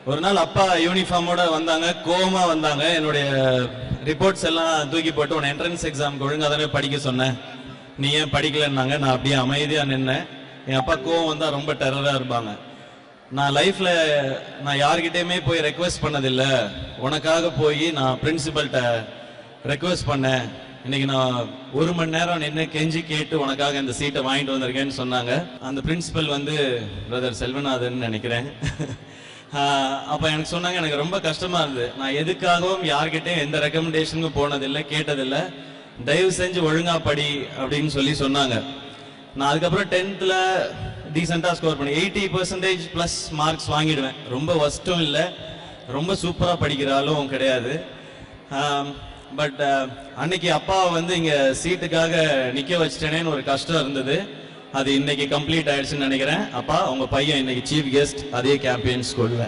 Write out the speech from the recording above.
ஒரு நாள் அப்பா யூனிஃபார்மோட வந்தாங்க, கோவமா வந்தாங்க. என்னுடைய ரிப்போர்ட்ஸ் எல்லாம் தூக்கி போட்டு உன் என்ட்ரன்ஸ் எக்ஸாமுக்கு ஒழுங்காக தானே படிக்க சொன்னேன், நீ ஏன் படிக்கலன்னாங்க. நான் அப்படியே அமைதியாக நின்னேன். என் அப்பா கோவம் வந்தால் ரொம்ப டெரராக இருப்பாங்க. நான் லைஃப்ல நான் யார்கிட்டயுமே போய் ரெக்வெஸ்ட் பண்ணதில்லை. உனக்காக போய் நான் பிரின்சிபல்கிட்ட ரெக்வெஸ்ட் பண்ணேன். இன்னைக்கு நான் 1 மணி நேரம் நின்று கெஞ்சி கேட்டு உனக்காக இந்த சீட்டை வாங்கிட்டு வந்திருக்கேன்னு சொன்னாங்க. அந்த பிரின்சிபல் வந்து பிரதர் செல்வநாதன் நினைக்கிறேன். அப்ப எனக்கு சொன்னாங்க, எனக்கு ரொம்ப கஷ்டமா இருந்தது. நான் எதுக்காகவும் யார்கிட்டையும் எந்த ரெக்கமெண்டேஷனுக்கும் போனதில்லை, கேட்டதில்லை. தயவு செஞ்சு ஒழுங்கா படி அப்படின்னு சொன்னாங்க. நான் அதுக்கப்புறம் 10th டீசெண்டா ஸ்கோர் பண்ணி 80% பிளஸ் மார்க்ஸ் வாங்கிடுவேன். ரொம்ப வஸ்ட்டும் இல்லை, ரொம்ப சூப்பரா படிக்கிறாலும் கிடையாது. பட் அன்னைக்கு அப்பா வந்து இங்க சீட்டுக்காக நிக்க வச்சிட்டேனேன்னு ஒரு கஷ்டம் இருந்தது. அது இன்னைக்கு கம்ப்ளீட் ஆயிடுச்சுன்னு நினைக்கிறேன். அப்பா உங்க பையன் இன்னைக்கு சீஃப் கெஸ்ட் அதே கேம்பியன் ஸ்கூல்ல.